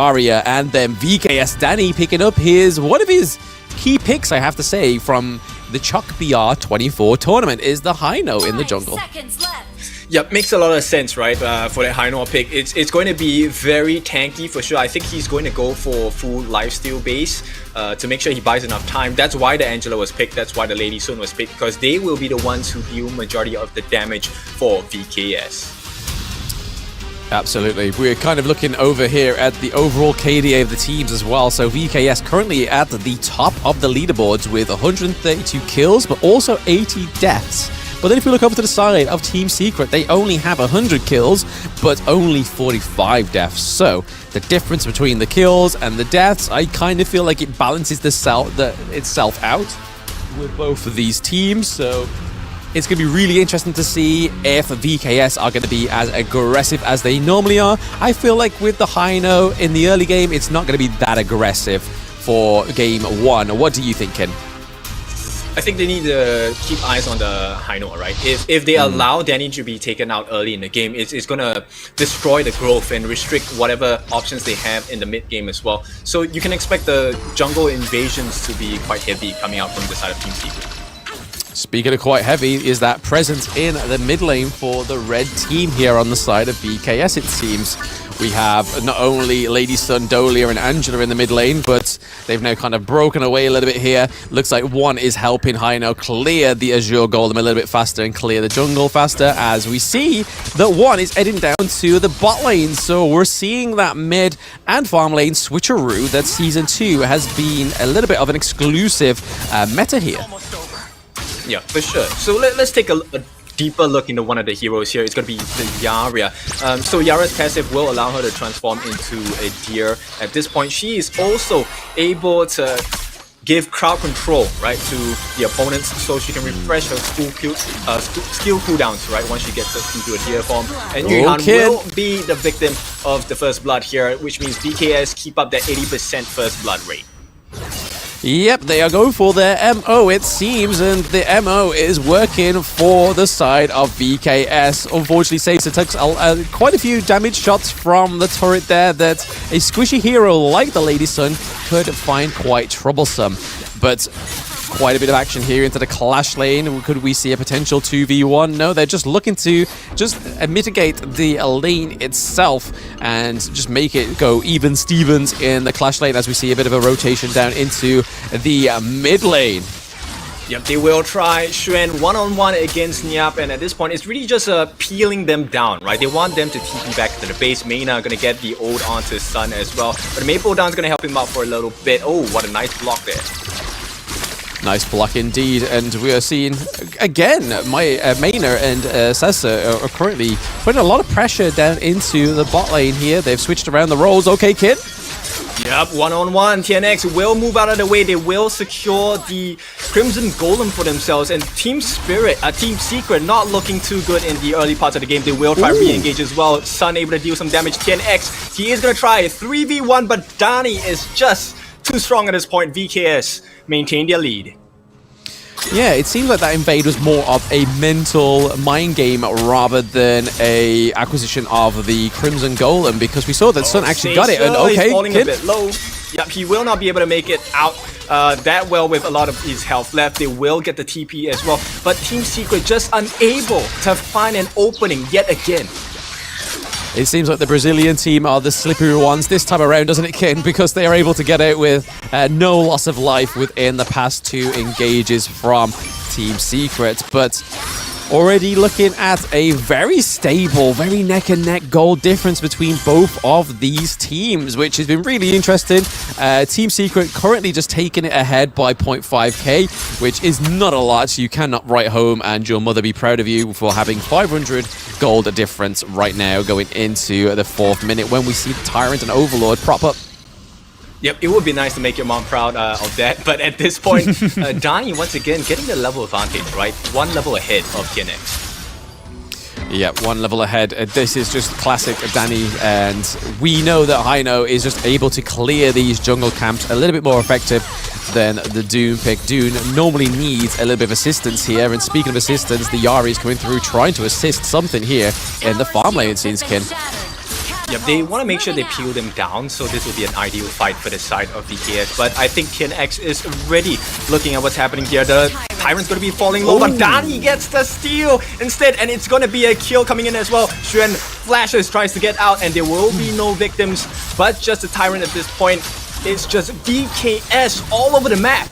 Aria, and then VKS Danny picking up one of his key picks, I have to say, from the Chuck BR 24 tournament is the Hino in the jungle. Yep, makes a lot of sense, right? For that Hino pick, it's going to be very tanky for sure. I think he's going to go for full lifesteal base to make sure he buys enough time. That's why the Angela was picked. That's why the Lady Sun was picked, because they will be the ones who deal majority of the damage for VKS. Absolutely. We're kind of looking over here at the overall KDA of the teams as well. So VKS currently at the top of the leaderboards with 132 kills, but also 80 deaths. But then if we look over to the side of Team Secret, they only have 100 kills, but only 45 deaths. So the difference between the kills and the deaths, I kind of feel like it balances itself out with both of these teams. So it's going to be really interesting to see if VKS are going to be as aggressive as they normally are. I feel like with the Hino in the early game, it's not going to be that aggressive for game one. What do you think, Ken? I think they need to keep eyes on the Hino, right? If they allow Danny to be taken out early in the game, it's going to destroy the growth and restrict whatever options they have in the mid game as well. So you can expect the jungle invasions to be quite heavy coming out from the side of Team Secret. Speaking of quite heavy, is that presence in the mid lane for the red team here on the side of VKS, it seems. We have not only Lady Sun, Dolia, and Angela in the mid lane, but they've now kind of broken away a little bit here. Looks like one is helping Hino clear the Azure Golem a little bit faster and clear the jungle faster, as we see that one is heading down to the bot lane. So we're seeing that mid and farm lane switcheroo that Season 2 has been a little bit of an exclusive meta here. Yeah, for sure. So let's take a deeper look into one of the heroes here. It's going to be the Yaria. So Yara's passive will allow her to transform into a deer. At this point, she is also able to give crowd control, right, to the opponents, so she can refresh her skill cooldowns, right, once she gets into a deer form. And Yuhan will be the victim of the first blood here, which means VKS keep up that 80% first blood rate. Yep, they are going for their MO, it seems, and the MO is working for the side of VKS. Unfortunately, Sasa took quite a few damage shots from the turret there that a squishy hero like the Lady Sun could find quite troublesome. But quite a bit of action here into the clash lane. Could we see a potential 2v1? No, they're just looking to mitigate the lane itself and just make it go even Stevens in the clash lane, as we see a bit of a rotation down into the mid lane. Yep, they will try Xuan one-on-one against Nyap, and at this point, it's really just peeling them down, right? They want them to TP back to the base. Mayna gonna get the ult onto Sun as well, but Maple Down's gonna help him out for a little bit. Oh, what a nice block there. Nice block indeed, and we are seeing, again, Mayna and Sessa are currently putting a lot of pressure down into the bot lane here. They've switched around the roles. Okay, Kid? Yep, one-on-one. TNX will move out of the way. They will secure the Crimson Golem for themselves, and Team Secret not looking too good in the early parts of the game. They will try re-engage as well. Sun able to deal some damage. TNX, he is going to try 3v1, but Dani is just too strong at this point. VKS maintain their lead. Yeah, it seems like that invade was more of a mental mind game rather than a acquisition of the Crimson Golem, because we saw that Sun actually got it. And okay, he's falling a bit low. Yep, he will not be able to make it out that well with a lot of his health left. They will get the TP as well, but Team Secret just unable to find an opening yet again. It seems like the Brazilian team are the slippery ones this time around, doesn't it, Ken? Because they are able to get out with no loss of life within the past two engages from Team Secret. But already looking at a very stable, very neck-and-neck goal difference between both of these teams, which has been really interesting. Team Secret currently just taking it ahead by 0.5k, which is not a lot. You cannot write home and your mother be proud of you for having 500 gold difference right now going into the 4th minute when we see the Tyrant and Overlord prop up. Yep, it would be nice to make your mom proud of that, but at this point, Dani once again getting the level advantage, right? One level ahead of TNX. Yeah, one level ahead. This is just classic Danny, and we know that Hino is just able to clear these jungle camps a little bit more effective than the Doom pick. Doom normally needs a little bit of assistance here, and speaking of assistance, the Yari is coming through trying to assist something here in the farm lane, it seems, Kin. Yep, they want to make sure they peel them down, so this will be an ideal fight for the side of VKS. But I think TNX is ready. Looking at what's happening here, the Tyrant's going to be falling low, but Danny gets the steal instead, and it's going to be a kill coming in as well. Xuan flashes, tries to get out, and there will be no victims, but just the Tyrant at this point. It's just VKS all over the map.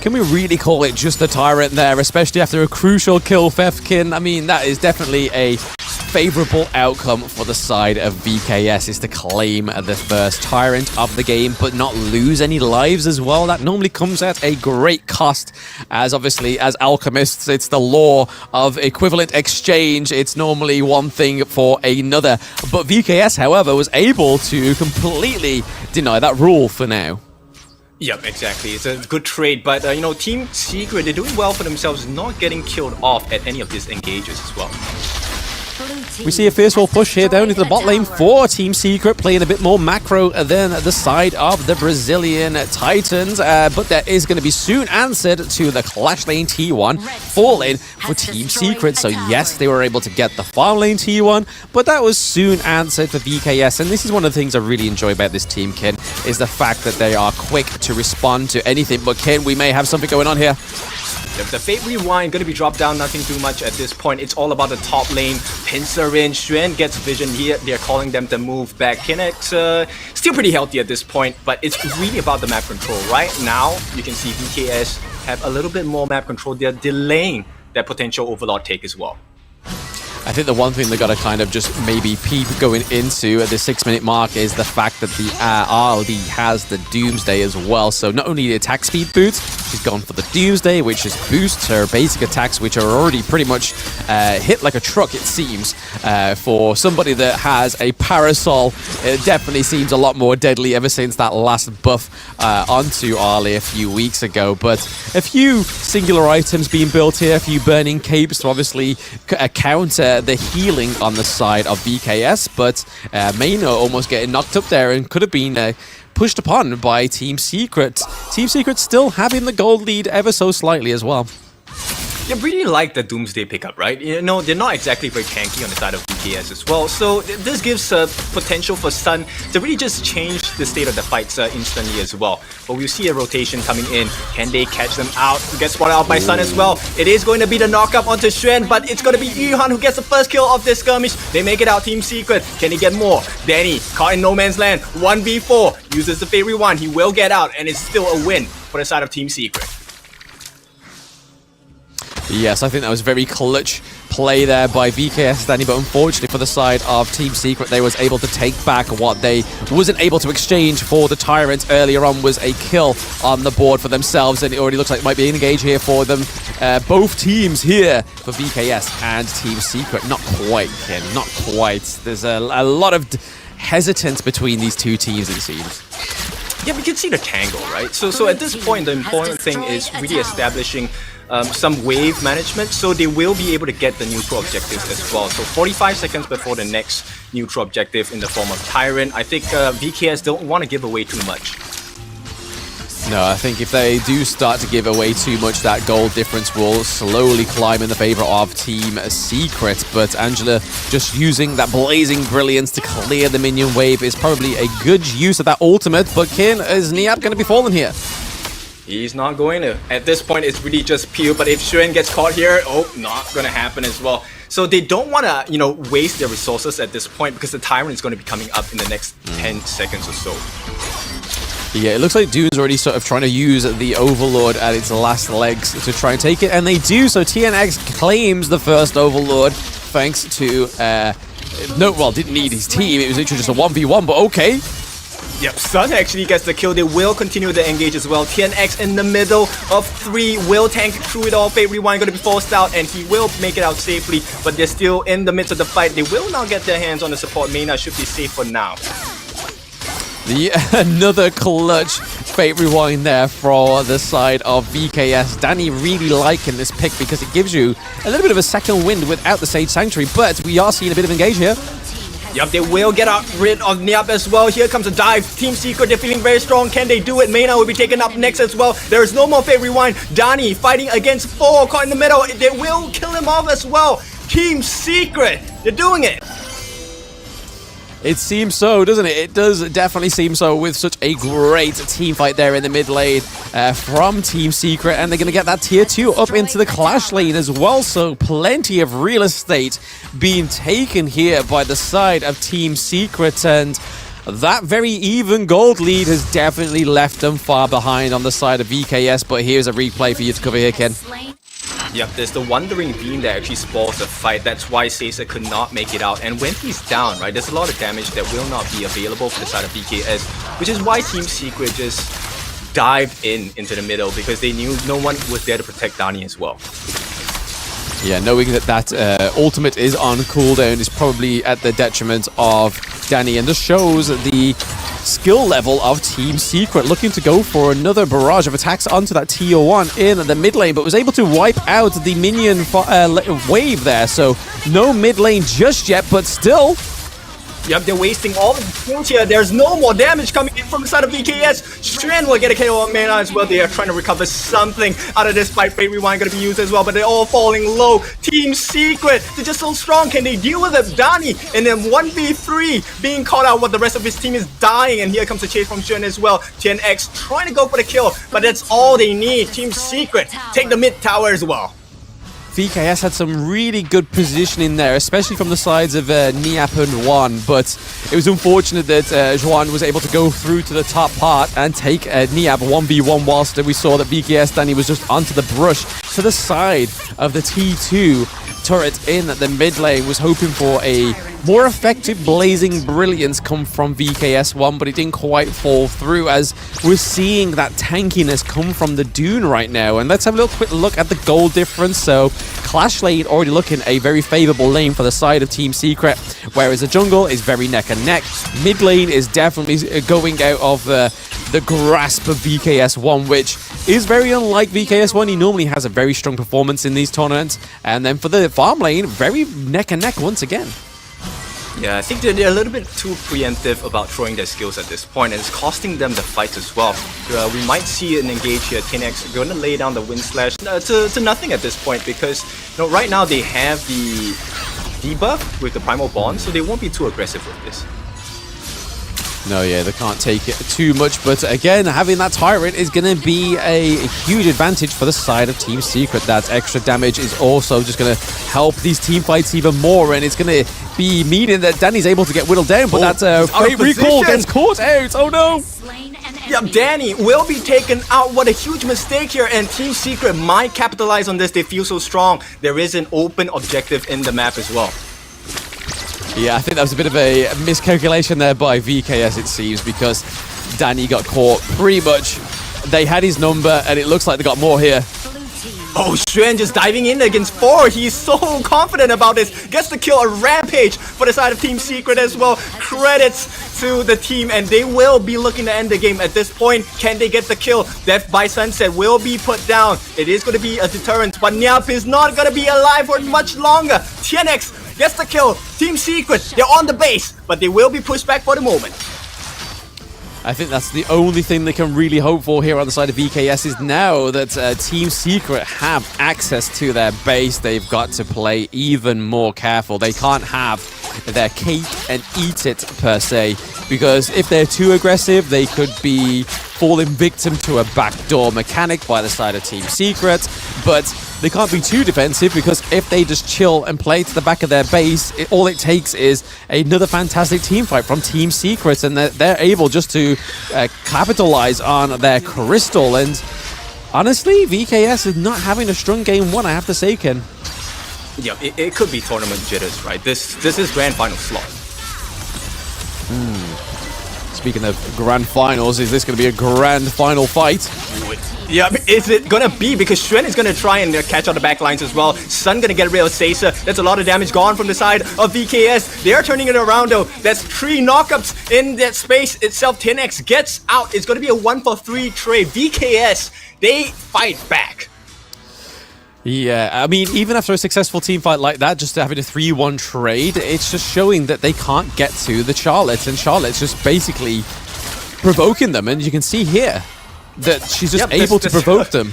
Can we really call it just the Tyrant there, especially after a crucial kill, Fefkin? I mean, that is definitely a favorable outcome for the side of VKS, is to claim the first Tyrant of the game, but not lose any lives as well. That normally comes at a great cost, as obviously, as alchemists, it's the law of equivalent exchange. It's normally one thing for another. But VKS, however, was able to completely deny that rule for now. Yep, exactly. It's a good trade, but you know, Team Secret, they're doing well for themselves, not getting killed off at any of these engages as well. We see a fierceful push here down into the bot lane for Team Secret, playing a bit more macro than the side of the Brazilian Titans, but that is going to be soon answered to the Clash Lane T1 falling for Team Secret. So yes, they were able to get the farm lane T1, but that was soon answered for VKS, and this is one of the things I really enjoy about this team, Ken, is the fact that they are quick to respond to anything. But Ken, we may have something going on here. The Fate Rewind going to be dropped down, nothing too much at this point. It's all about the top lane. Pincer in, Xuan gets vision here. They're calling them to move back. Kinect still pretty healthy at this point, but it's really about the map control. Right now, you can see VKS have a little bit more map control. They're delaying their potential Overlord take as well. I think the one thing they got to kind of just maybe peep going into at the 6-minute mark is the fact that the RLD has the Doomsday as well. So not only the attack speed boots, she's gone for the Doomsday, which just boosts her basic attacks, which are already pretty much hit like a truck, it seems. For somebody that has a Parasol, it definitely seems a lot more deadly ever since that last buff onto Arlie a few weeks ago. But a few singular items being built here, a few burning capes to obviously counter the healing on the side of VKS, but Maino almost getting knocked up there and could have been pushed upon by Team Secret. Team Secret still having the gold lead ever so slightly as well. You really like the Doomsday pickup, right? You know, they're not exactly very tanky on the side of VKS as well. So this gives potential for Sun to really just change the state of the fights instantly as well. But we'll see a rotation coming in. Can they catch them out? Get spotted out by Sun as well. It is going to be the knockup onto Xuan, but it's going to be Yuhan who gets the first kill of this skirmish. They make it out, Team Secret. Can he get more? Danny, caught in no man's land. 1v4, uses the Fate Rewind. He will get out, and it's still a win for the side of Team Secret. Yes, I think that was very clutch play there by VKS, Danny, but unfortunately for the side of Team Secret, they was able to take back what they wasn't able to exchange for the Tyrant earlier on. Was a kill on the board for themselves, and it already looks like it might be an engage here for them. Both teams here for VKS and Team Secret. Not quite, Ken, not quite. There's a lot of hesitance between these two teams, it seems. Yeah, we can see the tangle, right? So at this point, the important thing is really establishing some wave management, so they will be able to get the neutral objectives as well. So 45 seconds before the next neutral objective in the form of Tyrant. I think VKS don't want to give away too much. No, I think if they do start to give away too much, that gold difference will slowly climb in the favor of Team Secret. But Angela just using that blazing brilliance to clear the minion wave is probably a good use of that ultimate. But Kin, is Niap going to be falling here? He's not going to. At this point, it's really just peel. But if Xuan gets caught here, not going to happen as well. So they don't want to, you know, waste their resources at this point because the Tyrant is going to be coming up in the next 10 seconds or so. Yeah, it looks like Dune's already sort of trying to use the Overlord at its last legs to try and take it, and they do. So TNX claims the first Overlord thanks to, didn't need his team. It was literally just a 1v1, but okay. Yep, Sun actually gets the kill. They will continue the engage as well. TNX in the middle of 3 will tank through it all. Fate Rewind going to be forced out, and he will make it out safely, but they're still in the midst of the fight. They will now get their hands on the support. Mayna should be safe for now. Another clutch Fate Rewind there for the side of VKS. Danny really liking this pick because it gives you a little bit of a second wind without the Sage Sanctuary, but we are seeing a bit of engage here. Yep, they will get rid of Niap as well. Here comes a dive. Team Secret, they're feeling very strong. Can they do it? Mayna will be taken up next as well. There is no more Fate Rewind. Danny fighting against 4, caught in the middle. They will kill him off as well. Team Secret, they're doing it. It seems so, doesn't it? It does definitely seem so with such a great team fight there in the mid lane from Team Secret. And they're going to get that tier 2 up into the Clash lane as well. So plenty of real estate being taken here by the side of Team Secret. And that very even gold lead has definitely left them far behind on the side of VKS. But here's a replay for you to cover here, Ken. Yep, there's the Wandering Beam that actually spoils the fight. That's why Caesar could not make it out. And when he's down, right, there's a lot of damage that will not be available for the side of VKS, which is why Team Secret just dived into the middle, because they knew no one was there to protect Dani as well. Yeah, knowing that ultimate is on cooldown is probably at the detriment of Dani, and just shows the skill level of Team Secret, looking to go for another barrage of attacks onto that tier 1 in the mid lane, but was able to wipe out the minion wave there. So no mid lane just yet, but still. Yep, they're wasting all the skills here. There's no more damage coming in from the side of VKS. Strand will get a KO on mana as well. They are trying to recover something out of this fight. Fate Rewind going to be used as well, but they're all falling low. Team Secret, they're just so strong. Can they deal with it? Dani and then 1v3 being caught out while the rest of his team is dying. And here comes a chase from Strand as well. 10x trying to go for the kill, but that's all they need. Team Secret take the mid tower as well. VKS had some really good positioning there, especially from the sides of Niap and Juan, but it was unfortunate that Juan was able to go through to the top part and take Niap 1v1, whilst we saw that VKS Dani was just onto the brush to the side of the T2 turret in the mid lane. Was hoping for a more effective blazing brilliance come from VKS1, but it didn't quite fall through, as we're seeing that tankiness come from the Dune right now. And let's have a little quick look at the goal difference. So Clash lane already looking a very favorable lane for the side of Team Secret, whereas the jungle is very neck and neck. Mid lane is definitely going out of the grasp of VKS1, which is very unlike VKS1. He normally has a very strong performance in these tournaments. And then for the farm lane, very neck and neck once again. Yeah, I think they're a little bit too preemptive about throwing their skills at this point, and it's costing them the fight as well. We might see an engage here. 10x going to lay down the Wind Slash to nothing at this point, because right now they have the debuff with the Primal Bond, so they won't be too aggressive with this. No, yeah, they can't take it too much, but again, having that Tyrant is going to be a huge advantage for the side of Team Secret. That extra damage is also just going to help these team fights even more, and it's going to be meaning that Dani's able to get whittled down, but that Fate Recall gets caught out. Oh no! Yep, Dani will be taken out. What a huge mistake here, and Team Secret might capitalize on this. They feel so strong. There is an open objective in the map as well. Yeah, I think that was a bit of a miscalculation there by VKS, it seems, because Dani got caught pretty much. They had his number, and it looks like they got more here. Oh, Strand just diving in against 4. He's so confident about this. Gets to kill a Rampage for the side of Team Secret as well. Credits to the team, and they will be looking to end the game at this point. Can they get the kill? Death by Sunset will be put down. It is going to be a deterrent, but Niap is not going to be alive for much longer. TNX gets the kill. Team Secret, they're on the base, but they will be pushed back for the moment. I think that's the only thing they can really hope for here on the side of VKS is now that Team Secret have access to their base. They've got to play even more careful. They can't have their cake and eat it, per se, because if they're too aggressive, they could be falling victim to a backdoor mechanic by the side of Team Secret. But they can't be too defensive, because if they just chill and play to the back of their base, all it takes is another fantastic team fight from Team Secret, and they're able just to capitalize on their crystal. And honestly, VKS is not having a strong game one, I have to say, Ken. Yeah, it could be tournament jitters, right? This is grand final slot. Speaking of grand finals, is this going to be a grand final fight? Yeah, is it gonna be? Because Shren is gonna try and catch out the back lines as well. Sun gonna get rid of Sasa. That's a lot of damage gone from the side of VKS. They're turning it around though. That's 3 knockups in that space itself. 10x gets out. It's gonna be a 1-for-3 trade. VKS, they fight back. Yeah, I mean, even after a successful team fight like that, just having a 3-1 trade, it's just showing that they can't get to the Charlotte, and Charlotte's just basically provoking them, and you can see here that she's just able to provoke them.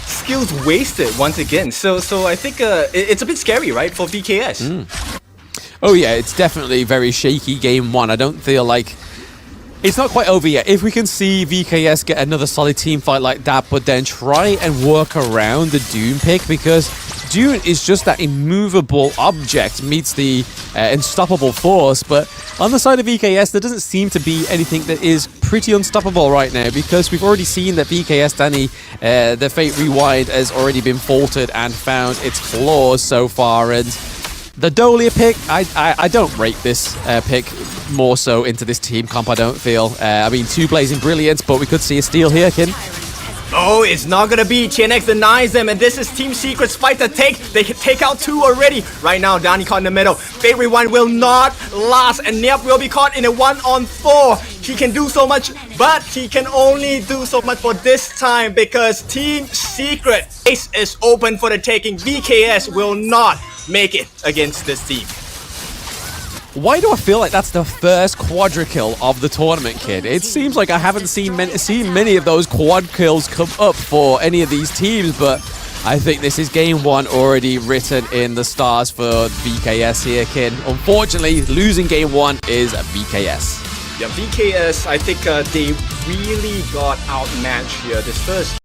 Skills wasted once again, so I think it's a bit scary, right, for VKS. Oh yeah, it's definitely very shaky game one. I don't feel like it's not quite over yet. If we can see VKS get another solid team fight like that, but then try and work around the Dune pick, because Dune is just that immovable object meets the unstoppable force. But on the side of VKS, there doesn't seem to be anything that is pretty unstoppable right now, because we've already seen that VKS Danny, the Fate Rewind has already been faltered and found its flaws so far. And the Dolia pick, I don't rate this pick more so into this team comp, I don't feel. I mean, 2 Blazing Brilliance, but we could see a steal here, Kin. Oh, it's not gonna be. TNX denies them, and this is Team Secret's fight to take. They can take out 2 already. Right now, Danny caught in the middle. Fate Rewind will not last, and Nyap will be caught in a 1-on-4. He can do so much, but he can only do so much for this time, because Team Secret ace is open for the taking. VKS will not make it against this team. Why do I feel like that's the first quadra kill of the tournament, Kid? It seems like I haven't seen many of those quad kills come up for any of these teams, but I think this is game 1 already written in the stars for VKS here, Kid. Unfortunately, losing game 1 is VKS. Yeah, VKS, I think they really got outmatched here. This first